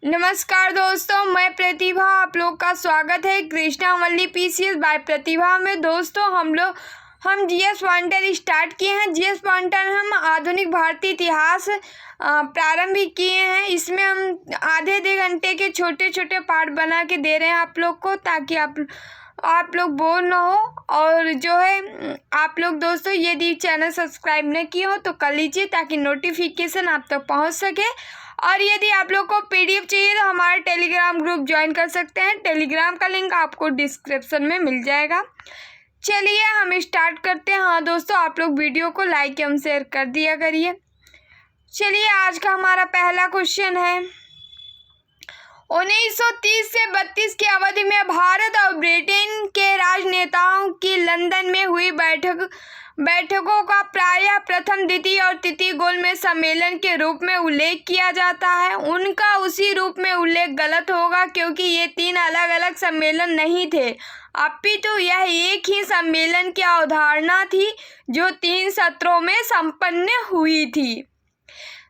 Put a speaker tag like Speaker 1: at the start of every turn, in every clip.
Speaker 1: नमस्कार दोस्तों, मैं प्रतिभा। आप लोग का स्वागत है कृष्णा वल्ली पीसीएस बाय प्रतिभा में। दोस्तों हम जीएस पॉइंटर स्टार्ट किए हैं। जीएस पॉइंटर हम आधुनिक भारतीय इतिहास प्रारंभ किए हैं। इसमें हम आधे घंटे के छोटे छोटे पार्ट बना के दे रहे हैं आप लोग को, ताकि आप लोग बोर ना हो। और जो है आप लोग दोस्तों यदि चैनल सब्सक्राइब न किए हो तो कर लीजिए, ताकि नोटिफिकेशन आप तक पहुंच सके। और यदि आप लोग को पीडीएफ चाहिए तो हमारा टेलीग्राम ग्रुप ज्वाइन कर सकते हैं। टेलीग्राम का लिंक आपको डिस्क्रिप्शन में मिल जाएगा। चलिए हम स्टार्ट करते हैं। हाँ दोस्तों, आप लोग वीडियो को लाइक एवं शेयर कर दिया करिए। चलिए आज का हमारा पहला क्वेश्चन है, 1930 से 32 की अवधि में भारत और ब्रिटेन के राजनेताओं की लंदन में हुई बैठकों का प्रायः प्रथम, द्वितीय और तृतीय गोलमेज सम्मेलन के रूप में उल्लेख किया जाता है। उनका उसी रूप में उल्लेख गलत होगा, क्योंकि ये 3 अलग अलग सम्मेलन नहीं थे, अपितु यह एक ही सम्मेलन की अवधारणा थी जो 3 सत्रों में संपन्न हुई थी।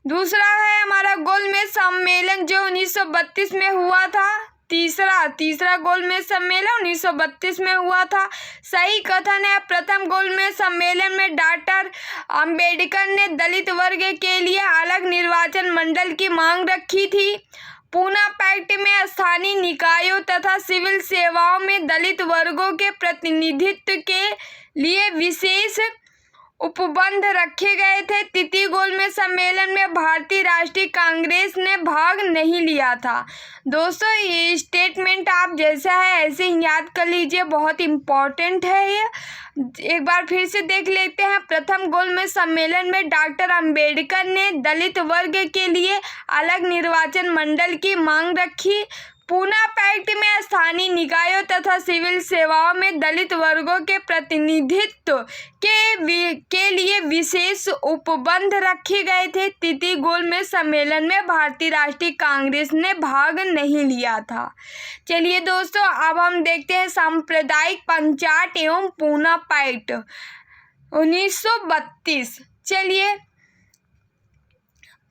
Speaker 1: दूसरा है हमारा गोलमेज सम्मेलन जो 1932 में हुआ था। तीसरा गोलमेज सम्मेलन 1932 में हुआ था। सही कथन है। प्रथम गोलमेज सम्मेलन में डॉक्टर अंबेडकर ने दलित वर्ग के लिए अलग निर्वाचन मंडल की मांग रखी थी। पूना पैक्ट में स्थानीय निकायों तथा सिविल सेवाओं में दलित वर्गों के प्रतिनिधित्व के लिए विशेष उपबंध रखे गए थे। तृतीय गोलमेज सम्मेलन में भारतीय राष्ट्रीय कांग्रेस ने भाग नहीं लिया था। दोस्तों ये स्टेटमेंट आप जैसा है ऐसे ही याद कर लीजिए, बहुत इम्पोर्टेंट है ये। एक बार फिर से देख लेते हैं। प्रथम गोलमेज सम्मेलन में डॉक्टर अंबेडकर ने दलित वर्ग के लिए अलग निर्वाचन मंडल की मांग रखी। पूना पैक्ट में स्थानीय निकायों तथा सिविल सेवाओं में दलित वर्गों के प्रतिनिधित्व के लिए विशेष उपबंध रखे गए थे। तृतीय गोलमेज सम्मेलन में भारतीय राष्ट्रीय कांग्रेस ने भाग नहीं लिया था। चलिए दोस्तों अब हम देखते हैं सांप्रदायिक पंचायत एवं पूना पैक्ट 1932। चलिए,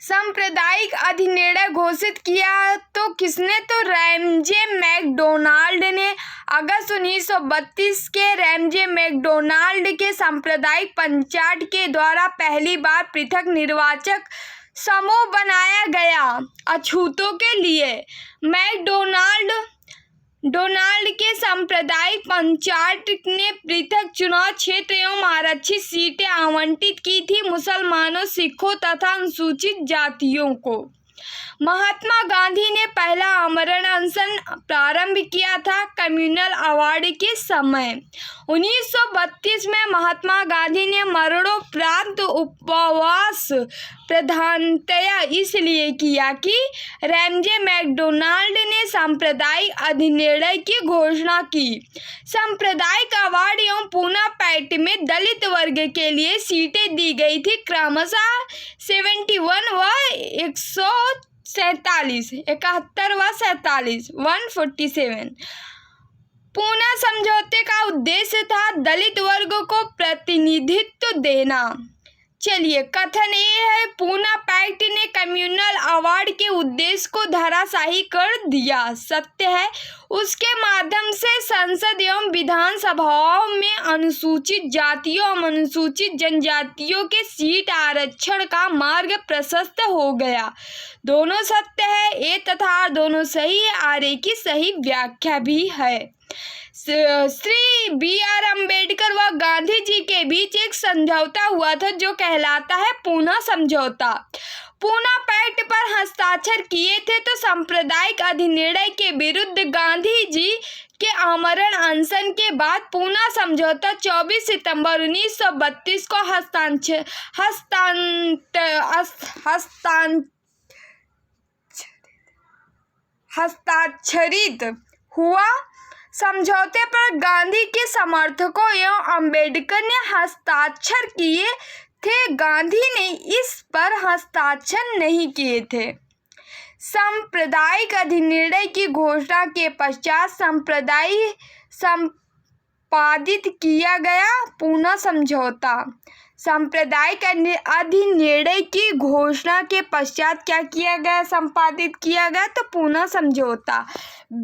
Speaker 1: सांप्रदायिक अधिनिर्णय घोषित किया तो किसने? तो रैमजे मैकडोनाल्ड ने। अगस्त 1932 के रैमजे मैकडोनाल्ड के सांप्रदायिक पंचायत के द्वारा पहली बार पृथक निर्वाचक समूह बनाया गया अछूतों के लिए। मैकडोनाल्ड के सांप्रदायिक पंचायत ने पृथक चुनाव क्षेत्र एवं आरक्षित सीटें आवंटित की थी मुसलमानों, सिखों तथा अनुसूचित जातियों को। महात्मा गांधी ने पहला आमरण अनशन प्रारंभ किया था कम्युनल अवार्ड के समय। 1932 में महात्मा गांधी ने मरणोपरांत उपवास प्रधानतया इसलिए किया कि रैमजे मैकडोनाल्ड ने सांप्रदायिक अधिनिर्णय की घोषणा की। सांप्रदायिक अवार्ड एवं पूना पैक्ट में दलित वर्ग के लिए सीटें दी गई थी क्रमशः 71 व 147, 71 व 47, 147। पूना समझौते का उद्देश्य था दलित वर्ग को प्रतिनिधित्व देना। चलिए, कथन ये है, पूना पैक्ट ने कम्युनल अवार्ड के उद्देश्य को धराशायी कर दिया। सत्य है। उसके माध्यम से संसद एवं विधानसभाओं में अनुसूचित जातियों एवं अनुसूचित जनजातियों के सीट आरक्षण का मार्ग प्रशस्त हो गया। दोनों सत्य है ए तथा दोनों सही है, आर की सही व्याख्या भी है। श्री बी.आर. अम्बेडकर व गांधी जी के बीच एक समझौता हुआ था जो कहलाता है पूना समझौता। पूना पैक्ट पर हस्ताक्षर किए थे तो सांप्रदायिक अधिनिर्णय के विरुद्ध गांधी जी के आमरण अनशन के बाद पूना समझौता 24 सितंबर 1932 को हस्ताक्षरित हुआ। समझौते पर गांधी के समर्थकों एवं अम्बेडकर ने हस्ताक्षर किए थे। गांधी ने इस पर हस्ताक्षर नहीं किए थे। सांप्रदायिक अधिनिर्णय की घोषणा के पश्चात संपादित किया गया पूना समझौता। सांप्रदायिक अधिनिर्णय की घोषणा के पश्चात क्या किया गया, संपादित किया गया? तो पूना समझौता।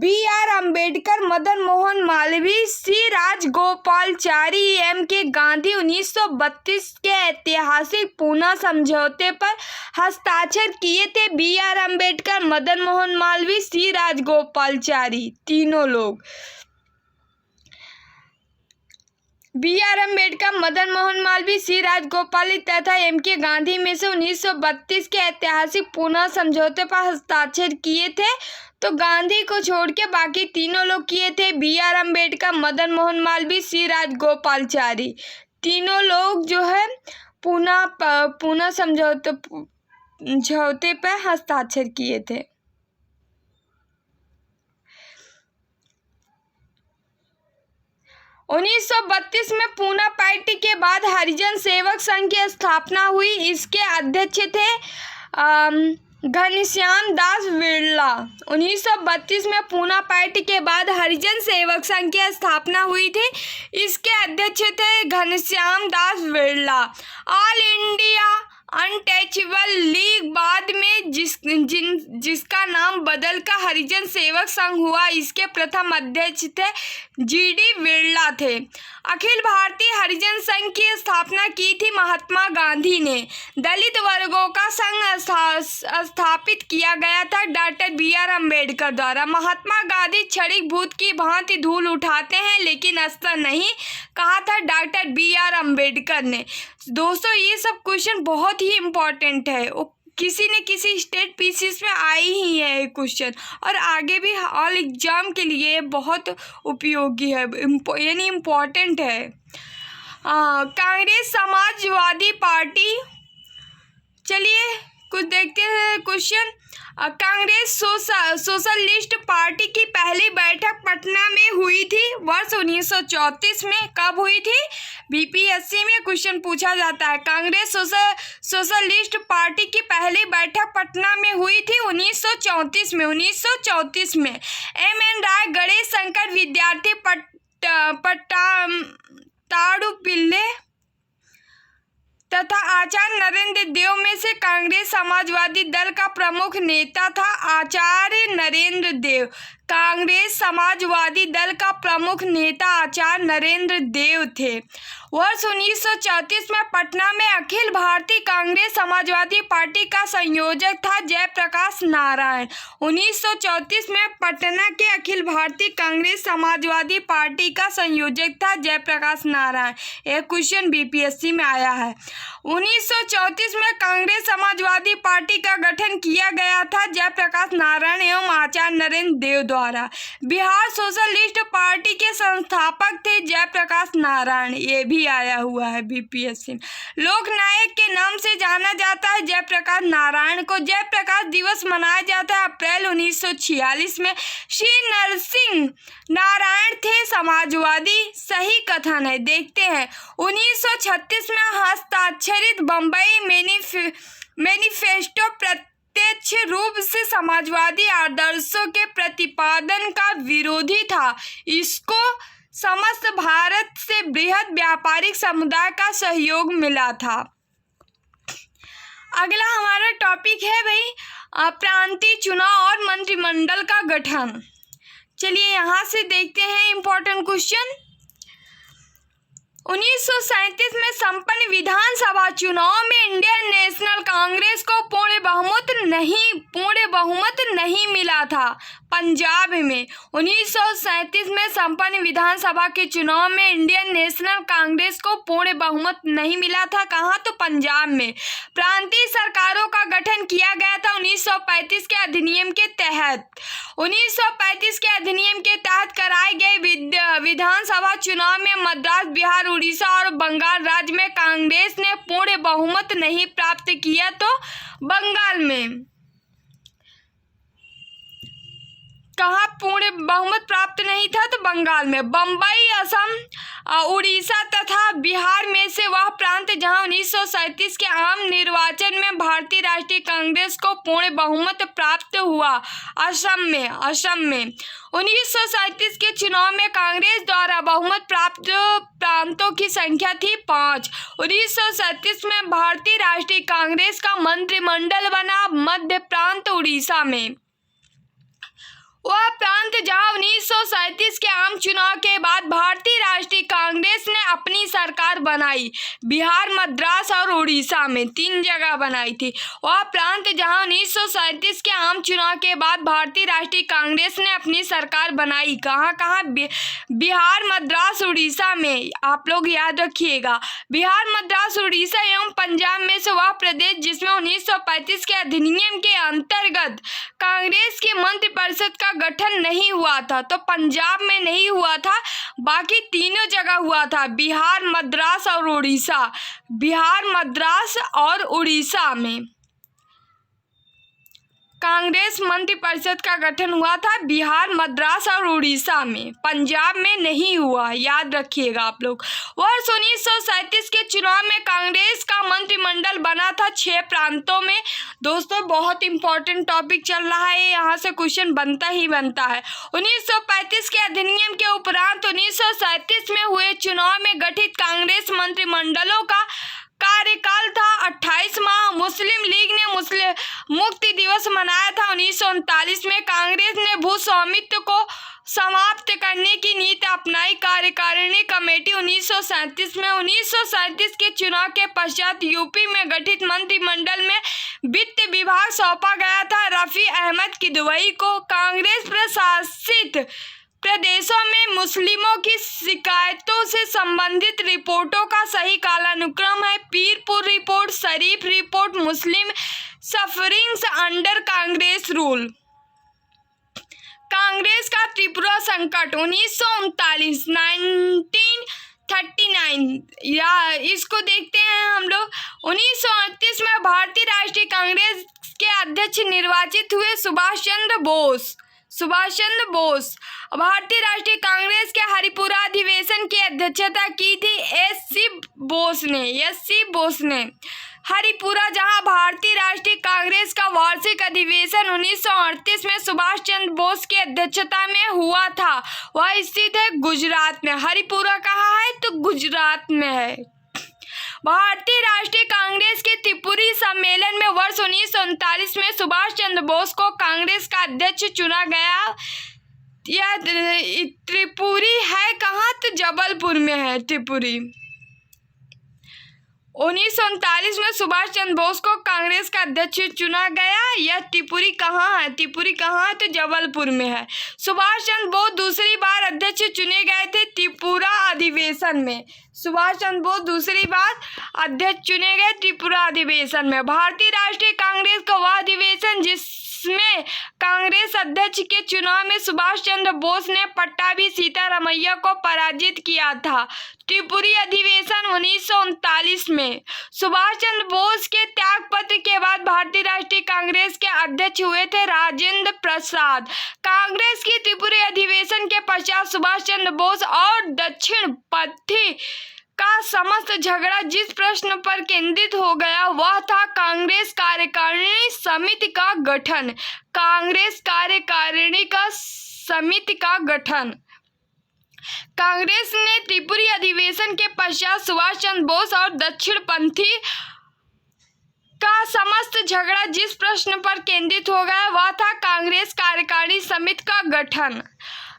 Speaker 1: B.R. अम्बेडकर, मदन मोहन मालवीय, सी राजगोपालाचारी, M.K. गांधी 1932 के ऐतिहासिक पूना समझौते पर हस्ताक्षर किए थे। B.R. अम्बेडकर, मदन मोहन मालवीय, सी राजगोपालाचारी, तीनों लोग। B.R. अम्बेडकर, मदन मोहन मालवीय, सी राजगोपाल तथा M.K. गांधी में से 1932 के ऐतिहासिक पूना समझौते पर हस्ताक्षर किए थे। तो गांधी को छोड़ के बाकी तीनों लोग किए थे। B.R. अम्बेडकर, मदन मोहन मालवीय, सी राजगोपालाचारी, तीनों लोग जो है पूना समझौते पर हस्ताक्षर किए थे। 1932 में पूना पार्टी के बाद हरिजन सेवक संघ की स्थापना हुई। इसके अध्यक्ष थे घनश्याम दास बिरला। 1932 में पूना पार्टी के बाद हरिजन सेवक संघ की स्थापना हुई थी। इसके अध्यक्ष थे Ghanshyam Das Birla. All India Untouchable League बाद में जिसका नाम बदलकर हरिजन सेवक संघ हुआ, इसके प्रथम अध्यक्ष थे G.D. बिरला थे। अखिल भारतीय हरिजन संघ की स्थापना की थी महात्मा गांधी ने। दलित वर्गों का संघ स्थापित किया गया था डॉक्टर B.R. अम्बेडकर द्वारा। महात्मा गांधी क्षणिक भूत की भांति धूल उठाते हैं लेकिन अस्तर नहीं, कहा था डॉक्टर B.R. अम्बेडकर ने। दोस्तों, ये सब क्वेश्चन बहुत ही इम्पोर्टेंट है, किसी न किसी स्टेट पीसीएस में आई ही है ये क्वेश्चन, और आगे भी ऑल एग्जाम के लिए बहुत उपयोगी है, यानी इम्पोर्टेंट है। कांग्रेस समाजवादी पार्टी, चलिए कुछ देखते हैं क्वेश्चन। कांग्रेस सोशलिस्ट पार्टी की पहली बैठक पटना में हुई थी वर्ष 1934 में। कब हुई थी? बीपीएससी में क्वेश्चन पूछा जाता है। कांग्रेस सोशलिस्ट पार्टी की पहली बैठक पटना में हुई थी 1934 में। 1934 में M.N. राय, गणेश शंकर विद्यार्थी, ताड़ू पिल्ले तथा आचार्य नरेंद्र देव में से कांग्रेस समाजवादी दल का प्रमुख नेता था आचार्य नरेंद्र देव। कांग्रेस समाजवादी दल का प्रमुख नेता आचार्य नरेंद्र देव थे। वर्ष 1934 में पटना में अखिल भारतीय कांग्रेस समाजवादी पार्टी का संयोजक था जयप्रकाश नारायण। 1934 में पटना के अखिल भारतीय कांग्रेस समाजवादी पार्टी का संयोजक था जयप्रकाश नारायण। यह क्वेश्चन बीपीएससी में आया है। 1934 में कांग्रेस समाजवादी पार्टी का गठन किया गया था जयप्रकाश नारायण एवं आचार्य नरेंद्र देव द्वारा। बिहार सोशलिस्ट पार्टी के संस्थापक थे जयप्रकाश नारायण, ये भी आया हुआ है बीपीएससी। लोकनायक के नाम से जाना जाता है जयप्रकाश नारायण को। जयप्रकाश दिवस मनाया जाता है अप्रैल 1946 में। श्री नरसिंह नारायण थे समाजवादी। सही कथन है, देखते हैं। 1936 में हस्ताक्षरित बम्बई मैनिफेस्टो प्रत्यक्ष रूप से समाजवादी आदर्शों के प्रतिपादन का विरोधी था। इसको समस्त भारत से बृहद व्यापारिक समुदाय का सहयोग मिला था। अगला हमारा टॉपिक है भाई प्रांतीय चुनाव और मंत्रिमंडल का गठन। चलिए यहाँ से देखते हैं इम्पोर्टेंट क्वेश्चन। 1937 में संपन्न विधानसभा चुनाव में इंडियन नेशनल कांग्रेस को पूर्ण बहुमत नहीं मिला था। पंजाब में 1937 में संपन्न विधानसभा के चुनाव में इंडियन नेशनल कांग्रेस को पूर्ण बहुमत नहीं मिला था। कहाँ? तो पंजाब में। प्रांतीय सरकारों का गठन किया गया था 1935 के अधिनियम के तहत। 1935 के अधिनियम के तहत कराए गए विधानसभा चुनाव में मद्रास, बिहार, उड़ीसा और बंगाल राज्य में कांग्रेस ने पूर्ण बहुमत नहीं प्राप्त किया। तो बंगाल में कहाँ पूर्ण बहुमत प्राप्त नहीं था? तो बंगाल में। बम्बई, असम, उड़ीसा तथा बिहार में से वह प्रांत जहां 1937 के आम निर्वाचन में भारतीय राष्ट्रीय कांग्रेस को पूर्ण बहुमत प्राप्त हुआ। असम में 1937 के चुनाव में कांग्रेस द्वारा बहुमत प्राप्त प्रांतों की संख्या थी 5। 1937 में भारतीय राष्ट्रीय कांग्रेस का मंत्रिमंडल बना मध्य प्रांत उड़ीसा में। वह प्रांत जहां 1937 के आम चुनाव के बाद भारतीय राष्ट्रीय कांग्रेस ने अपनी सरकार बनाई। बिहार, मद्रास और उड़ीसा में 3 जगह बनाई थी। वह प्रांत जहां 1937 के आम चुनाव के बाद भारतीय राष्ट्रीय कांग्रेस ने अपनी सरकार बनाई। कहाँ? बिहार, मद्रास, उड़ीसा में। आप लोग याद रखिएगा, बिहार, मद्रास, उड़ीसा एवं पंजाब में से वह प्रदेश जिसमें 1935 के अधिनियम के अंतर्गत कांग्रेस की मंत्रिपरिषद का गठन नहीं हुआ था। तो पंजाब में नहीं हुआ था, बाकी तीनों जगह हुआ था, बिहार, मद्रास और उड़ीसा। बिहार, मद्रास और उड़ीसा में कांग्रेस मंत्रिपरिषद का गठन हुआ था। बिहार, मद्रास और उड़ीसा में, पंजाब में नहीं हुआ, याद रखिएगा आप लोग। वर्ष 1937 के चुनाव में कांग्रेस का मंत्रिमंडल बना था 6 प्रांतों में। दोस्तों, बहुत इंपॉर्टेंट टॉपिक चल रहा है, यहाँ से क्वेश्चन बनता ही बनता है। 1935 के अधिनियम के उपरांत 1937 में हुए चुनाव में गठित कांग्रेस मंत्रिमंडलों का कार्यकाल था 28 माह। मुस्लिम लीग ने मुक्ति दिवस मनाया था 1939 में। कांग्रेस ने भू स्वामित्व को समाप्त करने की नीति अपनाई। कार्यकारिणी कमेटी 1937 में। 1937 के चुनाव के पश्चात यूपी में गठित मंत्रिमंडल में वित्त विभाग सौंपा गया था रफी अहमद किदवई को। कांग्रेस प्रशासित प्रदेशों में मुस्लिमों की शिकायतों से संबंधित रिपोर्टों का सही कालानुक्रम है। Pirpur report, Sharif report, Muslim sufferings under Congress rule. Congress का त्रिपुरा संकट 1939 या इसको देखते हैं हम लोग। 1938 में भारतीय राष्ट्रीय कांग्रेस के अध्यक्ष निर्वाचित हुए सुभाष चंद्र बोस। भारतीय राष्ट्रीय कांग्रेस के हरिपुरा अधिवेशन की अध्यक्षता की थी एस.सी. बोस ने। हरिपुरा, जहां भारतीय राष्ट्रीय कांग्रेस का वार्षिक अधिवेशन 1938 में सुभाष चंद्र बोस की अध्यक्षता में हुआ था, वह स्थित है गुजरात में। हरिपुरा कहाँ है? तो गुजरात में है। भारतीय राष्ट्रीय कांग्रेस के त्रिपुरी सम्मेलन में वर्ष 1939 में सुभाष चंद्र बोस को कांग्रेस का अध्यक्ष चुना गया। यह त्रिपुरी है कहाँ? तो जबलपुर में है त्रिपुरी। 1939 में सुभाष चंद्र बोस को कांग्रेस का अध्यक्ष चुना गया। यह त्रिपुरी कहाँ है? त्रिपुरी कहाँ है? तो जबलपुर में है। सुभाष चंद्र बोस दूसरी बार अध्यक्ष चुने गए थे त्रिपुरा अधिवेशन में। सुभाष चंद्र बोस दूसरी बार अध्यक्ष चुने गए त्रिपुरा अधिवेशन में। भारतीय राष्ट्रीय कांग्रेस का वह अधिवेशन जिसमें कांग्रेस अध्यक्ष के चुनाव में सुभाष चंद्र बोस ने पट्टाभी सीतारामैया को पराजित किया था। त्रिपुरी अधिवेशन 1939 में। सुभाष चंद्र बोस के त्यागपत्र के बाद भारतीय राष्ट्रीय कांग्रेस के अध्यक्ष हुए थे राजेंद्र प्रसाद। कांग्रेस की त्रिपुरी अधिवेशन के पश्चात सुभाष चंद्र बोस और दक्षिणपंथी का समस्त झगड़ा जिस प्रश्न पर केंद्रित हो गया वह था कांग्रेस कार्यकारिणी समिति का गठन। कांग्रेस कार्यकारिणी का समिति का गठन। कांग्रेस ने त्रिपुरी अधिवेशन के पश्चात सुभाष चंद्र बोस और दक्षिणपंथी का समस्त झगड़ा जिस प्रश्न पर केंद्रित हो गया वह था कांग्रेस कार्यकारिणी समिति का गठन।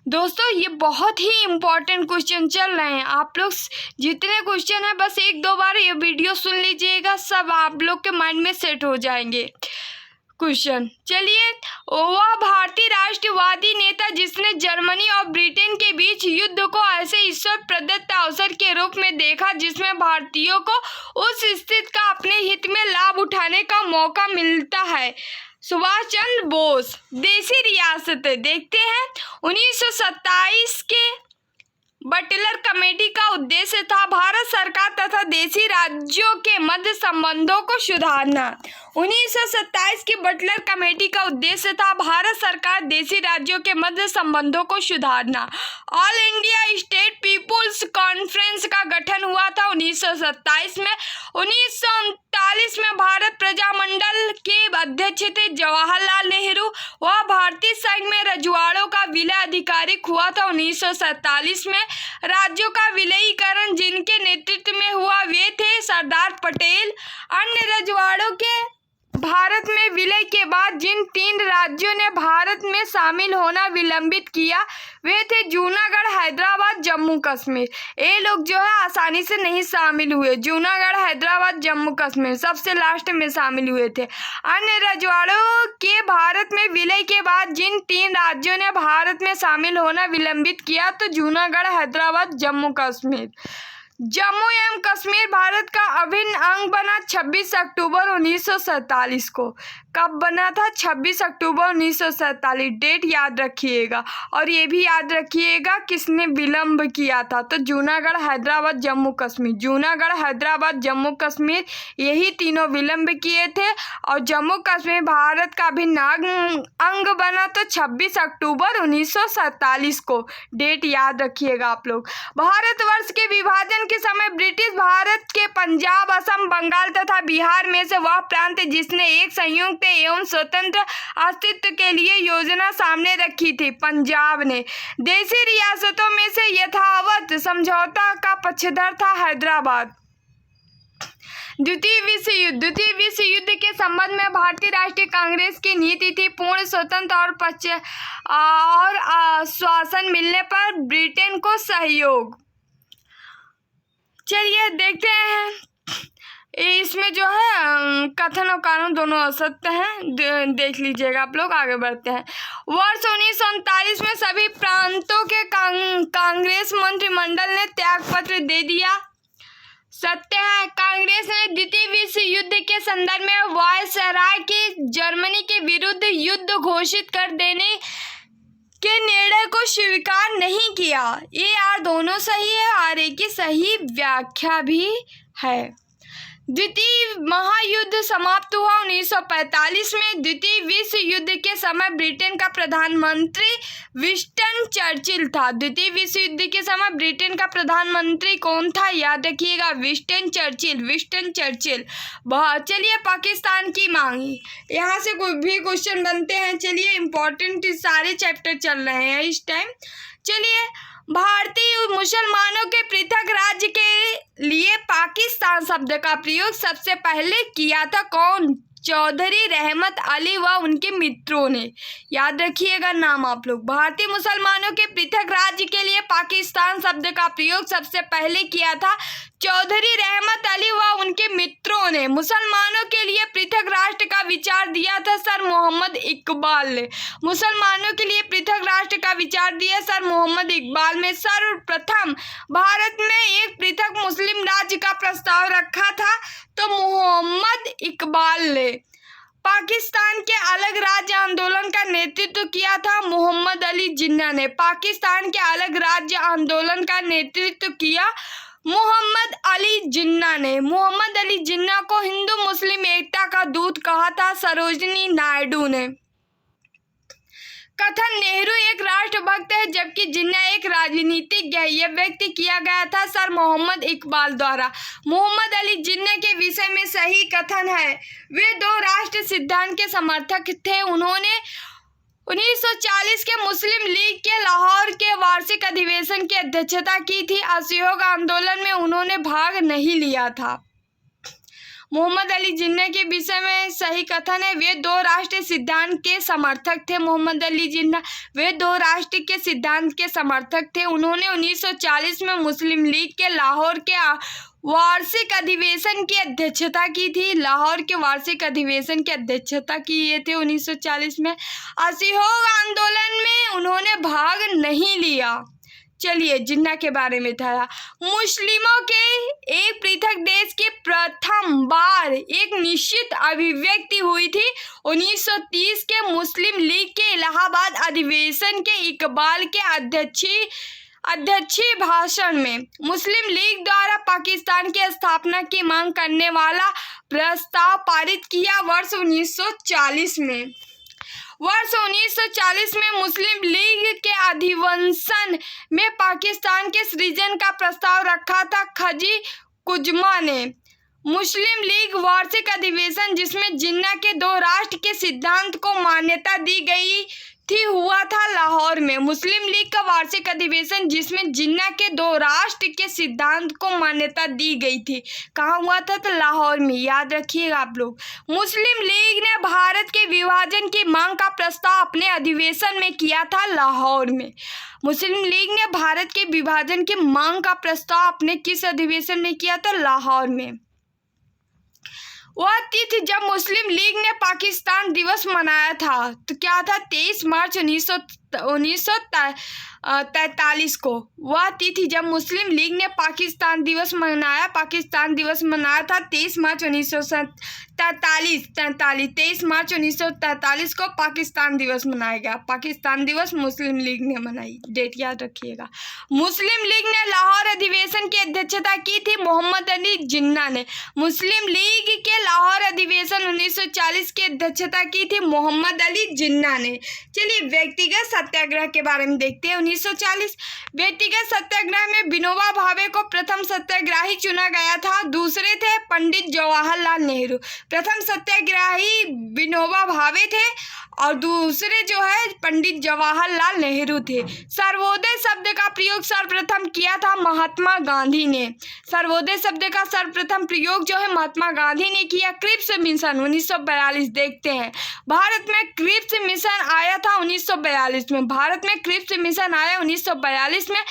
Speaker 1: दोस्तों, ये बहुत ही इम्पोर्टेंट क्वेश्चन चल रहे हैं। आप लोग जितने क्वेश्चन है बस 1-2 बार ये वीडियो सुन लीजिएगा, सब आप लोग के माइंड में सेट हो जाएंगे क्वेश्चन। चलिए, वह भारतीय राष्ट्रवादी नेता जिसने जर्मनी और ब्रिटेन के बीच युद्ध को ऐसे ईश्वर प्रदत्त अवसर के रूप में देखा जिसमें भारतीयों को उस स्थिति का अपने हित में लाभ उठाने का मौका मिलता है। सुभाष चंद्र बोस। देशी रियासतें देखते हैं। 1927 के बटलर कमेटी का उद्देश्य था भारत सरकार तथा देशी राज्यों के मध्य संबंधों को सुधारना। 1927 की बटलर कमेटी का उद्देश्य था भारत सरकार देशी राज्यों के मध्य संबंधों को सुधारना। All India state people's conference का गठन हुआ था 1927 में। 1939 में भारत प्रजामंडल के अध्यक्ष थे जवाहरलाल नेहरू। वह भारतीय संघ में रजवाड़ों का विलय आधिकारिक हुआ था 1947 में। राज्यों का विलयीकरण जिनके नेतृत्व में हुआ वे थे सरदार पटेल। अन्य रजवाड़ों के भारत में विलय के बाद जिन 3 राज्यों ने भारत में शामिल होना विलंबित किया वे थे जूनागढ़, हैदराबाद, जम्मू कश्मीर। ये लोग जो है आसानी से नहीं शामिल हुए। जूनागढ़, हैदराबाद, जम्मू कश्मीर सबसे लास्ट में शामिल हुए थे। अन्य रजवाड़ों के भारत में विलय के बाद जिन 3 राज्यों ने भारत में शामिल होना विलंबित किया तो जूनागढ़, हैदराबाद, जम्मू कश्मीर। जम्मू एवं कश्मीर भारत का अभिन्न अंग बना 26 अक्टूबर 1947 को। कब बना था? 26 अक्टूबर 1947। डेट याद रखिएगा और ये भी याद रखिएगा किसने विलंब किया था। तो जूनागढ़, हैदराबाद, जम्मू कश्मीर। जूनागढ़, हैदराबाद, जम्मू कश्मीर यही तीनों विलंब किए थे और जम्मू कश्मीर भारत का अभिन्न अंग बना तो 26 अक्टूबर 1947 को। डेट याद रखिएगा आप लोग। भारतवर्ष के विभाजन के समय ब्रिटिश भारत के पंजाब, असम, बंगाल तथा बिहार में से वह प्रांत जिसने एक संयुक्त एवं स्वतंत्र अस्तित्व के लिए योजना सामने रखी थी। पंजाब ने देशी रियासतों में से यथावत समझौता का पक्षधर था हैदराबाद। द्वितीय विश्व युद्ध के संबंध में भारतीय राष्ट्रीय कांग्रेस की नीति थी पूर्ण स्वतंत्र और आश्वासन मिलने पर ब्रिटेन को सहयोग। चलिए देखते हैं इसमें जो है कथन और कानून दोनों असत्य हैं। देख लीजिएगा आप लोग। आगे बढ़ते हैं। वर्ष 1939 में सभी प्रांतों के कांग्रेस मंत्रिमंडल ने त्याग पत्र दे दिया। सत्य है। कांग्रेस ने द्वितीय विश्व युद्ध के संदर्भ में वायसराय की जर्मनी के विरुद्ध युद्ध घोषित कर देने के निर्णय को स्वीकार नहीं किया। ये यार दोनों सही है और एक की सही व्याख्या भी है। द्वितीय महायुद्ध समाप्त हुआ 1945 में। द्वितीय विश्व युद्ध के समय ब्रिटेन का प्रधानमंत्री विंस्टन चर्चिल था। द्वितीय विश्व युद्ध के समय ब्रिटेन का प्रधानमंत्री कौन था? याद रखिएगा, विंस्टन चर्चिल। चलिए पाकिस्तान की मांग, यहाँ से कोई भी क्वेश्चन बनते हैं। चलिए इम्पोर्टेंट सारे चैप्टर चल रहे हैं इस टाइम। चलिए भारतीय मुसलमानों के पृथक राज्य के लिए पाकिस्तान शब्द का प्रयोग सबसे पहले किया था कौन? चौधरी रहमत अली व उनके मित्रों ने। याद रखिएगा नाम आप लोग। भारतीय मुसलमानों के पृथक राज्य के लिए पाकिस्तान शब्द का प्रयोग सबसे पहले किया था चौधरी रहमत अली व उनके मित्रों ने। मुसलमानों के लिए पृथक राष्ट्र का विचार दिया था सर मोहम्मद इकबाल ने। मुसलमानों के लिए पृथक राष्ट्र का विचार दिया सर मोहम्मद इकबाल में। सर्वप्रथम भारत में एक पृथक मुस्लिम राज्य का प्रस्ताव रखा था तो मोहम्मद इकबाल ने। पाकिस्तान के अलग राज्य आंदोलन का नेतृत्व किया था मोहम्मद अली जिन्ना ने। पाकिस्तान के अलग राज्य आंदोलन का नेतृत्व किया मोहम्मद अली जिन्ना ने। मोहम्मद अली जिन्ना को हिंदू मुस्लिम एकता का दूत कहा था सरोजिनी नायडू ने। कथन नेहरू एक राष्ट्रभक्त है जबकि जिन्ना एक राजनीतिज्ञ है, यह व्यक्त किया गया था सर मोहम्मद इकबाल द्वारा। मोहम्मद अली जिन्ना के विषय में सही कथन है वे 2 राष्ट्र सिद्धांत के समर्थक थे। उन्होंने 1940 के मुस्लिम लीग के लाहौर के वार्षिक अधिवेशन की अध्यक्षता की थी। असहयोग आंदोलन में उन्होंने भाग नहीं लिया था। मोहम्मद अली जिन्ना के विषय में सही कथन है वे 2 राष्ट्र सिद्धांत के समर्थक थे। मोहम्मद अली जिन्ना वे 2 राष्ट्र के सिद्धांत के समर्थक थे। उन्होंने 1940 में मुस्लिम लीग के लाहौर के वार्षिक अधिवेशन की अध्यक्षता की थी। लाहौर के वार्षिक अधिवेशन की अध्यक्षता किए थे 1940 में। असहयोग आंदोलन में उन्होंने भाग नहीं लिया। चलिए जिन्ना के बारे में था। मुस्लिमों के एक पृथक देश की प्रथम बार एक निश्चित अभिव्यक्ति हुई थी 1930 के मुस्लिम लीग के इलाहाबाद अधिवेशन के इकबाल के अध्यक्षीय भाषण में मुस्लिम लीग द्वारा पाकिस्तान की स्थापना की मांग करने वाला प्रस्ताव पारित किया। वर्ष 1940 में मुस्लिम लीग के अधिवेशन में पाकिस्तान के सृजन का प्रस्ताव रखा था। खजी कुजमा ने मुस्लिम लीग वार्षिक अधिवेशन जिसमें जिन्ना के दो राष्ट्र के सिद्धांत को मान्यता दी गई थी हुआ था लाहौर में। मुस्लिम लीग का वार्षिक अधिवेशन जिसमें जिन्ना के दो राष्ट्र के सिद्धांत को मान्यता दी गई थी कहाँ हुआ था? तो लाहौर में। याद रखिएगा आप लोग। मुस्लिम लीग ने भारत के विभाजन की मांग का प्रस्ताव अपने अधिवेशन में किया था लाहौर में। मुस्लिम लीग ने भारत के विभाजन की मांग का प्रस्ताव अपने किस अधिवेशन में किया था? लाहौर में। वह तिथि जब मुस्लिम लीग ने पाकिस्तान दिवस मनाया था तो क्या था? 23 मार्च 1943 को। वह तिथि जब मुस्लिम लीग ने पाकिस्तान दिवस मनाया था 23 मार्च 1943 को पाकिस्तान दिवस मनाया गया। पाकिस्तान दिवस मुस्लिम लीग ने मनाई। डेट याद रखिएगा। मुस्लिम लीग ने लाहौर अधिवेशन की अध्यक्षता की थी मोहम्मद अली जिन्ना ने। मुस्लिम लीग के लाहौर अधिवेशन 1940 की अध्यक्षता की थी मोहम्मद अली जिन्ना ने। चलिए व्यक्तिगत सत्याग्रह के बारे में देखते हैं। 1940 व्यक्तिगत सत्याग्रह में विनोबा भावे को प्रथम सत्याग्रही चुना गया था। दूसरे थे पंडित जवाहरलाल नेहरू। प्रथम सत्याग्रही विनोबा भावे थे और दूसरे जो है पंडित जवाहरलाल नेहरू थे। सर्वोदय शब्द का प्रयोग सर्वप्रथम किया था महात्मा गांधी ने। सर्वोदय शब्द का सर्वप्रथम प्रयोग जो है महात्मा गांधी ने किया। क्रिप्स मिशन 1942 देखते हैं। भारत में क्रिप्स मिशन आया था 1942 में। भारत में क्रिप्स मिशन आया 1942 में।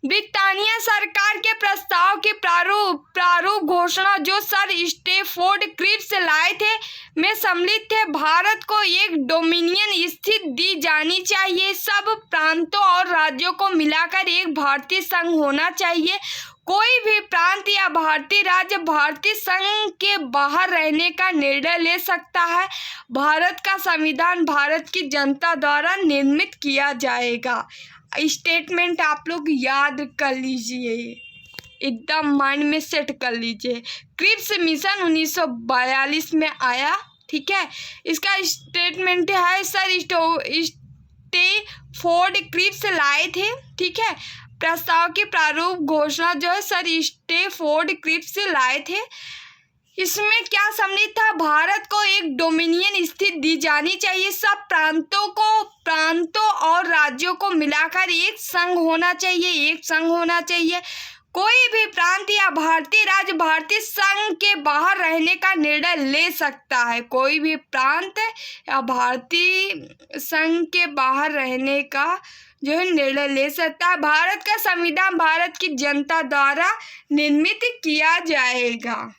Speaker 1: ब्रिटानिया सरकार के प्रस्ताव की प्रारूप घोषणा जो सर स्टैफोर्ड क्रिप्स लाए थे में सम्मिलित थे। भारत को एक डोमिनियन स्थिति दी जानी चाहिए। सब प्रांतों और राज्यों को मिलाकर एक भारतीय संघ होना चाहिए। कोई भी प्रांत या भारतीय राज्य भारतीय संघ के बाहर रहने का निर्णय ले सकता है। भारत का संविधान भारत की जनता द्वारा निर्मित किया जाएगा। स्टेटमेंट आप लोग याद कर लीजिए, एकदम माइंड में सेट कर लीजिए। क्रिप्स मिशन 1942 में आया, ठीक है। इसका स्टेटमेंट है सर स्टैफोर्ड क्रिप्स लाए थे, ठीक है। प्रस्ताव की प्रारूप घोषणा जो है सर स्टैफोर्ड क्रिप्स लाए थे। इसमें क्या सम्मिलित था? भारत को एक डोमिनियन स्थिति दी जानी चाहिए। सब प्रांतों और राज्यों को मिलाकर एक संघ होना चाहिए। कोई भी प्रांत या भारतीय राज्य भारतीय संघ के बाहर रहने का निर्णय ले सकता है। कोई भी प्रांत या भारतीय संघ के बाहर रहने का जो है निर्णय ले सकता है। भारत का संविधान भारत की जनता द्वारा निर्मित किया जाएगा।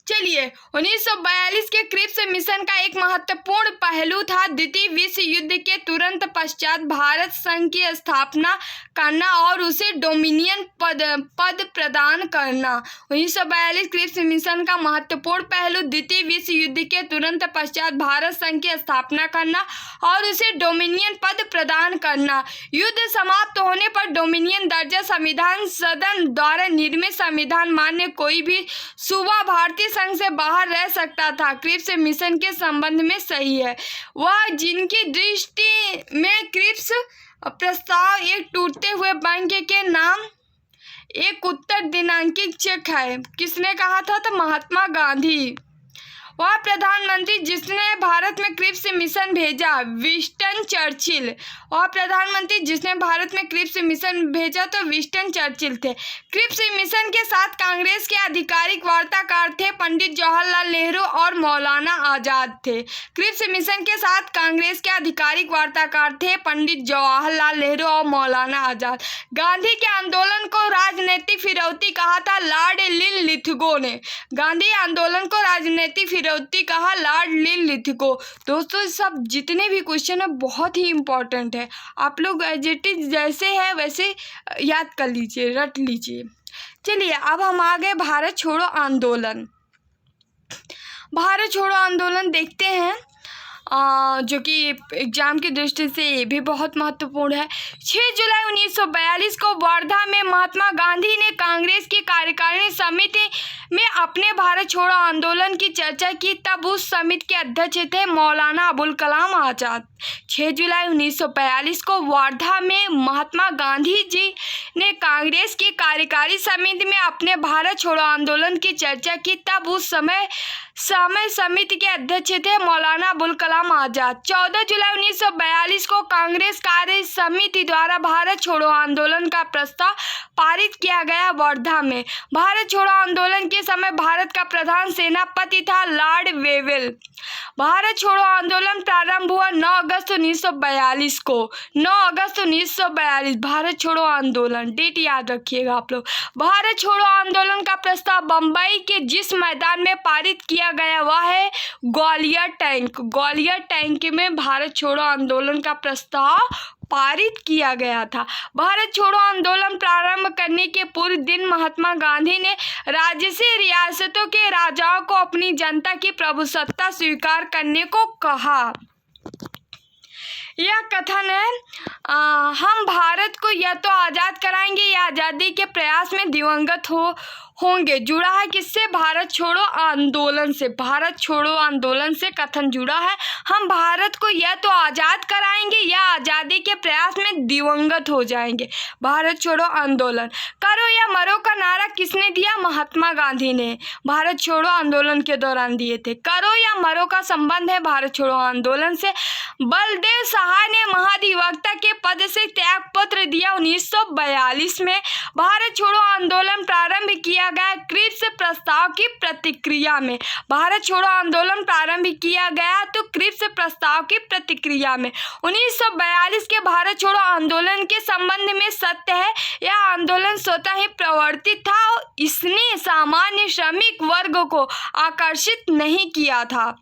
Speaker 1: चलिए 1942 के क्रिप्स मिशन का एक महत्वपूर्ण पहलू था द्वितीय विश्व युद्ध के तुरंत पश्चात भारत संघ की स्थापना करना और उसे डोमिनियन पद प्रदान करना। 1942 क्रिप्स मिशन का महत्वपूर्ण पहलू द्वितीय विश्व युद्ध के तुरंत पश्चात भारत संघ की स्थापना करना और उसे डोमिनियन पद प्रदान करना। युद्ध समाप्त होने पर डोमिनियन दर्जा संविधान सदन द्वारा निर्मित संविधान मान्य कोई भी सूबा भारतीय संघ से बाहर रह सकता था। क्रिप्स मिशन के संबंध में सही है वह जिनकी दृष्टि में क्रिप्स प्रस्ताव एक टूटते हुए बैंक के नाम एक उत्तर दिनांकित चेक है। किसने कहा था? तो महात्मा गांधी। वह प्रधानमंत्री जिसने भारत में क्रिप्स मिशन भेजा विंस्टन चर्चिल। और प्रधानमंत्री जिसने भारत में क्रिप्स मिशन भेजा तो विंस्टन चर्चिल थे। क्रिप्स मिशन के साथ कांग्रेस के आधिकारिक वार्ताकार थे पंडित जवाहरलाल नेहरू और मौलाना आजाद थे। क्रिप्स मिशन के साथ कांग्रेस के आधिकारिक वार्ताकार थे पंडित जवाहरलाल नेहरू और मौलाना आजाद। गांधी के आंदोलन को राजनीतिक फिरौती कहा था लॉर्ड लिथगो ने। गांधी आंदोलन को राजनीतिक फिरौती कहा लॉर्ड लिथगो। दोस्तों सब जितने भी क्वेश्चन है बहुत ही इंपॉर्टेंट है। आप लोग जैसे है वैसे याद कर लीजिए, रट लीजिए। चलिए अब हम आ गए भारत छोड़ो आंदोलन। भारत छोड़ो आंदोलन देखते हैं। जो कि एग्जाम की दृष्टि से ये भी बहुत महत्वपूर्ण है। 6 जुलाई 1942 को वर्धा में महात्मा गांधी ने कांग्रेस की कार्यकारिणी समिति में अपने भारत छोड़ो आंदोलन की चर्चा की। तब उस समिति के अध्यक्ष थे मौलाना अबुल कलाम आजाद। 6 जुलाई 1942 को वर्धा में महात्मा गांधी जी ने कांग्रेस की कार्यकारी समिति में अपने भारत छोड़ो आंदोलन की चर्चा की। तब उस समय समिति के अध्यक्ष थे मौलाना अबुल कलाम आजाद। 14 जुलाई 1942 को कांग्रेस कार्य समिति द्वारा भारत छोड़ो आंदोलन का प्रस्ताव पारित किया गया। वर्धा में भारत छोड़ो आंदोलन के समय भारत का प्रधान सेनापति था लॉर्ड वेवेल। भारत छोड़ो आंदोलन प्रारंभ हुआ 9 अगस्त 1942 को। 9 अगस्त 1942 भारत छोड़ो आंदोलन, डेट याद रखिएगा आप लोग। भारत छोड़ो आंदोलन का प्रस्ताव बम्बई के जिस मैदान में पारित किया गया वह है ग्वालियर टैंक। ग्वालियर टैंक में भारत छोड़ो आंदोलन का प्रस्ताव पारित किया गया था। भारत छोड़ो आंदोलन प्रारंभ करने के पूर्व दिन महात्मा गांधी ने राज्य रियासतों के राजाओं को अपनी जनता की प्रभुसत्ता स्वीकार करने को कहा। यह कथन है हम भारत को या तो आज़ाद कराएंगे या आज़ादी के प्रयास में दिवंगत होंगे। जुड़ा है किससे? भारत छोड़ो आंदोलन से। भारत छोड़ो आंदोलन से कथन जुड़ा है। हम भारत को या तो आज़ाद कराएंगे या आज़ादी के प्रयास में दिवंगत हो जाएंगे। भारत छोड़ो आंदोलन। करो या मरो का नारा किसने दिया? महात्मा गांधी ने भारत छोड़ो आंदोलन के दौरान दिए थे। करो या मरो का संबंध है भारत छोड़ो आंदोलन से। बलदेव सहाय ने महाधिवक्ता के पद से त्याग पत्र दिया 1942 में। भारत छोड़ो आंदोलन प्रारंभ किया गया क्रिप्स प्रस्ताव की प्रतिक्रिया में। भारत छोड़ो आंदोलन प्रारंभ किया गया तो क्रिप्स प्रस्ताव की प्रतिक्रिया में। 1942 के भारत छोड़ो आंदोलन के संबंध में सत्य है यह आंदोलन स्वतः ही प्रवर्तित था और इसने सामान्य श्रमिक वर्ग को आकर्षित नहीं किया था।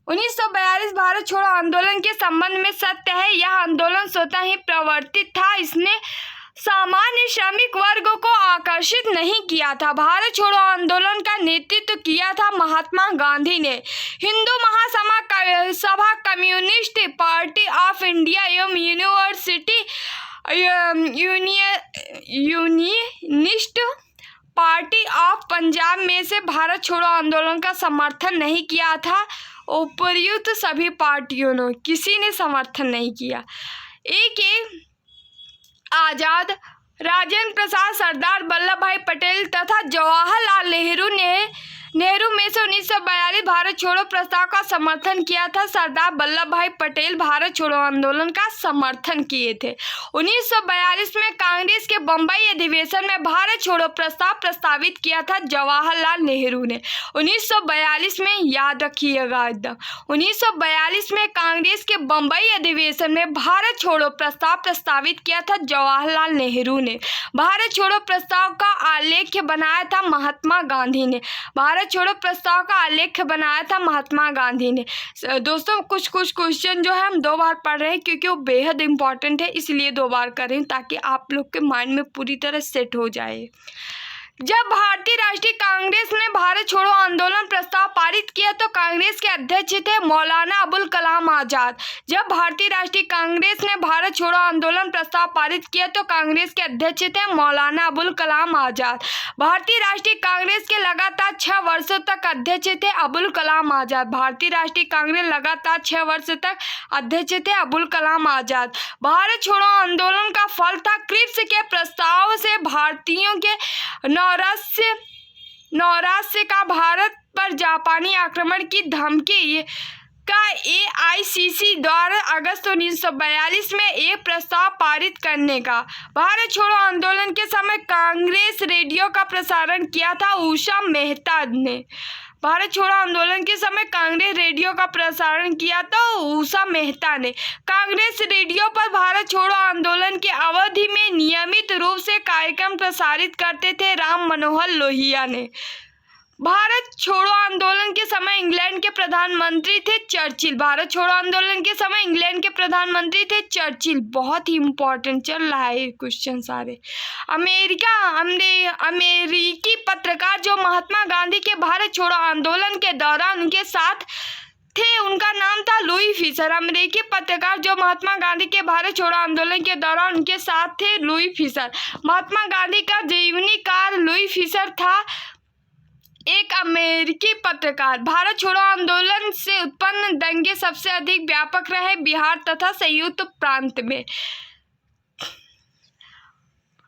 Speaker 1: 1942 भारत छोड़ो आंदोलन के संबंध में सत्य है यह आंदोलन स्वतः ही प्रवर्तित था, इसने सामान्य श्रमिक वर्ग को आकर्षित नहीं किया था। भारत छोड़ो आंदोलन का नेतृत्व किया था महात्मा गांधी ने। Hindu Mahasabha, communist party of India एवं यूनियनिस्ट पार्टी ऑफ पंजाब में से भारत छोड़ो आंदोलन का समर्थन नहीं किया था। उपर्युक्त सभी पार्टियों ने किसी ने समर्थन नहीं किया। एक आजाद, राजेंद्र प्रसाद, सरदार वल्लभ भाई पटेल तथा जवाहरलाल नेहरू में से 1942 भारत छोड़ो प्रस्ताव का समर्थन किया था। सरदार वल्लभ भाई पटेल भारत छोड़ो आंदोलन का समर्थन किए थे। 1942 में कांग्रेस के बम्बई अधिवेशन में भारत छोड़ो प्रस्ताव प्रस्तावित किया था जवाहरलाल नेहरू ने। 1942 में याद रखिएगा एकदम। 1942 में कांग्रेस के बम्बई अधिवेशन में भारत छोड़ो प्रस्ताव प्रस्तावित किया था जवाहरलाल नेहरू ने। भारत छोड़ो प्रस्ताव का आलेख बनाया था महात्मा गांधी ने। भारत छोड़ो प्रस्ताव का आलेख बनाया था महात्मा गांधी ने। दोस्तों कुछ क्वेश्चन जो है हम 2 बार पढ़ रहे हैं क्योंकि वो बेहद इंपॉर्टेंट है, इसलिए 2 बार कर रहे हैं ताकि आप लोग के माइंड में पूरी तरह सेट हो जाए। जब भारतीय राष्ट्रीय कांग्रेस ने भारत छोड़ो आंदोलन प्रस्ताव पारित किया तो कांग्रेस के अध्यक्ष थे मौलाना अबुल कलाम आजाद। जब भारतीय राष्ट्रीय कांग्रेस ने भारत छोड़ो आंदोलन प्रस्ताव पारित किया तो कांग्रेस के अध्यक्ष थे मौलाना अबुल कलाम आजाद। भारतीय राष्ट्रीय कांग्रेस के लगातार 6 वर्षों तक अध्यक्ष थे अबुल कलाम आजाद। भारतीय राष्ट्रीय कांग्रेस लगातार 6 वर्ष तक अध्यक्ष थे अबुल कलाम आजाद। भारत छोड़ो आंदोलन का फल था क्रिप्स के प्रस्ताव से भारतीयों के नौराश्य का भारत पर जापानी आक्रमण की धमकी का AICC द्वारा अगस्त 1942 में एक प्रस्ताव पारित करने का। भारत छोड़ो आंदोलन के समय कांग्रेस रेडियो का प्रसारण किया था उषा मेहता ने। भारत छोड़ो आंदोलन के समय कांग्रेस रेडियो का प्रसारण किया था उषा मेहता ने। कांग्रेस रेडियो पर भारत छोड़ो आंदोलन की अवधि में नियमित रूप से कार्यक्रम प्रसारित करते थे राम मनोहर लोहिया ने। भारत छोड़ो आंदोलन के समय इंग्लैंड के प्रधानमंत्री थे चर्चिल। भारत छोड़ो आंदोलन के समय इंग्लैंड के प्रधानमंत्री थे चर्चिल। बहुत ही इंपॉर्टेंट चल रहा है ये क्वेश्चन सारे। अमेरिकी पत्रकार जो महात्मा गांधी के भारत छोड़ो आंदोलन के दौरान उनके साथ थे उनका नाम था लुई फिशर, अमेरिकी पत्रकार जो महात्मा गांधी के भारत छोड़ो आंदोलन के दौरान उनके साथ थे। लुई फिशर, महात्मा गांधी का जीवनी काल लुई फिशर था एक अमेरिकी पत्रकार। भारत छोड़ो आंदोलन से उत्पन्न दंगे सबसे अधिक व्यापक रहे बिहार तथा संयुक्त प्रांत में।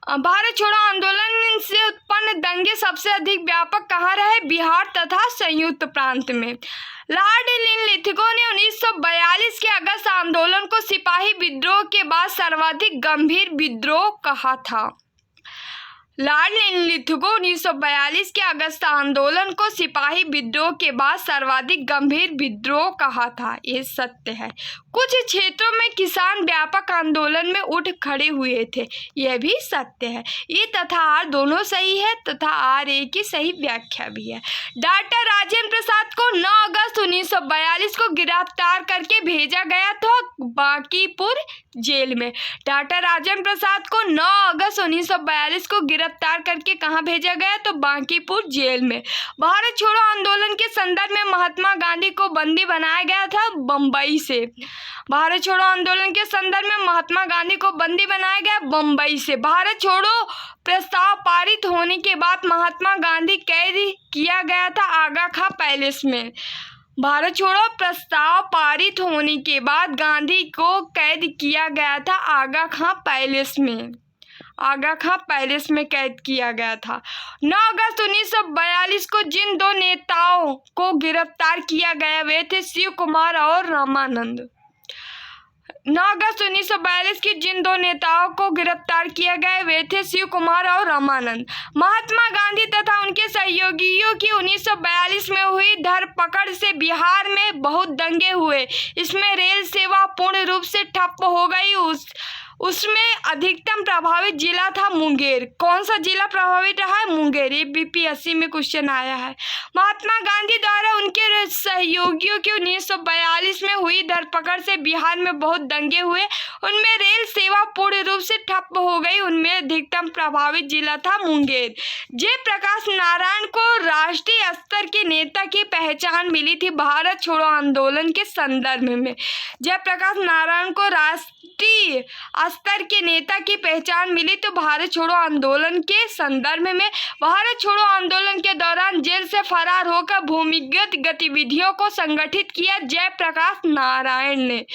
Speaker 1: भारत छोड़ो आंदोलन से उत्पन्न दंगे सबसे अधिक व्यापक कहाँ रहे? बिहार तथा संयुक्त प्रांत में। लॉर्ड लिनलिथगो ने 1942 के अगस्त आंदोलन को सिपाही विद्रोह के बाद सर्वाधिक गंभीर विद्रोह कहा था। लॉर्ड लिनलिथगो 1942 के अगस्त आंदोलन को सिपाही विद्रोह के बाद सर्वाधिक गंभीर विद्रोह कहा था। ये सत्य है। कुछ क्षेत्रों में किसान व्यापक आंदोलन में उठ खड़े हुए थे, यह भी सत्य है। ये तथा आर दोनों सही है तथा आर ए की सही व्याख्या भी है। डॉक्टर राजेंद्र प्रसाद को 9 अगस्त 1942 को गिरफ्तार करके भेजा गया था बांकीपुर जेल में। डॉक्टर राजेंद्र प्रसाद को 9 अगस्त 1942 को गिरफ्तार करके कहाँ भेजा गया? तो बांकीपुर जेल में। भारत छोड़ो आंदोलन के संदर्भ में महात्मा गांधी को बंदी बनाया गया था बम्बई से। भारत छोड़ो आंदोलन के संदर्भ में महात्मा गांधी को बंदी बनाया गया बम्बई से। भारत छोड़ो प्रस्ताव पारित होने के बाद महात्मा गांधी कैद किया गया था आगा खां पैलेस में। भारत छोड़ो प्रस्ताव पारित होने के बाद गांधी को कैद किया गया था आगा खां पैलेस में। आगा खां पैलेस में कैद किया गया था। 9 अगस्त 1942 को जिन दो नेताओं को गिरफ्तार किया गया वे थे शिव कुमार और रामानंद। 9 अगस्त 1942 की जिन दो नेताओं को गिरफ्तार किया गया वे थे शिव कुमार और रामानंद। महात्मा गांधी तथा उनके सहयोगियों की 1942 में हुई धरपकड़ से बिहार में बहुत दंगे हुए। इसमें रेल सेवा पूर्ण रूप से ठप हो गई। उसमें अधिकतम प्रभावित जिला था मुंगेर। कौन सा जिला प्रभावित रहा है? मुंगेर। ये बीपीएससी में क्वेश्चन आया है। महात्मा गांधी द्वारा उनके सहयोगियों की 1942 में हुई धरपकड़ से बिहार में बहुत दंगे हुए। उनमें रेल सेवा पूर्ण रूप से ठप हो गई। उनमें अधिकतम प्रभावित जिला था मुंगेर। जयप्रकाश नारायण को राष्ट्रीय स्तर के नेता की पहचान मिली थी भारत छोड़ो आंदोलन के संदर्भ में। जयप्रकाश नारायण को राष्ट्रीय स्तर के नेता की पहचान मिली तो भारत छोड़ो आंदोलन के संदर्भ में। भारत छोड़ो आंदोलन के दौरान जेल से फरार होकर भूमिगत गतिविधियों को संगठित किया जयप्रकाश नारायण ने।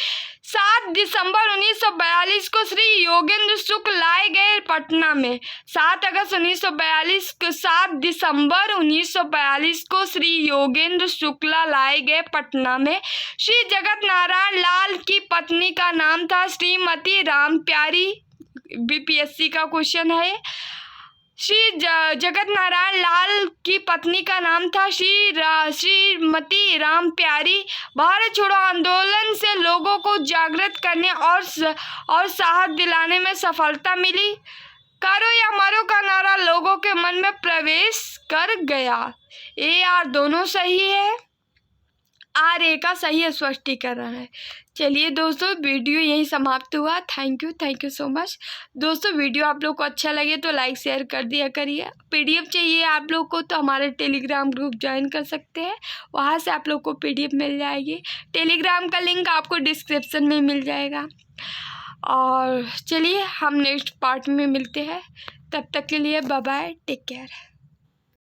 Speaker 1: 7 दिसंबर 1942 को श्री योगेंद्र शुक्ल लाए गए पटना में। 7 अगस्त 1942 को 7 दिसंबर 1942 को श्री योगेंद्र शुक्ला लाए गए पटना में। श्री जगत नारायण लाल की पत्नी का नाम था श्रीमती राम प्यारी। बीपीएससी का क्वेश्चन है। श्री जगत नारायण लाल की पत्नी का नाम था श्रीमती राम प्यारी। भारत छोड़ो आंदोलन से लोगों को जागृत करने और साहस दिलाने में सफलता मिली। करो या मरो का नारा लोगों के मन में प्रवेश कर गया। ए आर दोनों सही है। आर ए का सही स्पष्टीकरण है। चलिए दोस्तों, वीडियो यहीं समाप्त हुआ। Thank you so much. दोस्तों, वीडियो आप लोग को अच्छा लगे तो लाइक शेयर कर दिया करिए। पीडीएफ चाहिए आप लोग को तो हमारे टेलीग्राम ग्रुप ज्वाइन कर सकते हैं, वहाँ से आप लोग को पीडीएफ मिल जाएगी। टेलीग्राम का लिंक आपको डिस्क्रिप्शन में मिल जाएगा। और चलिए हम नेक्स्ट पार्ट में मिलते हैं। तब तक के लिए बाय बाय, टेक केयर।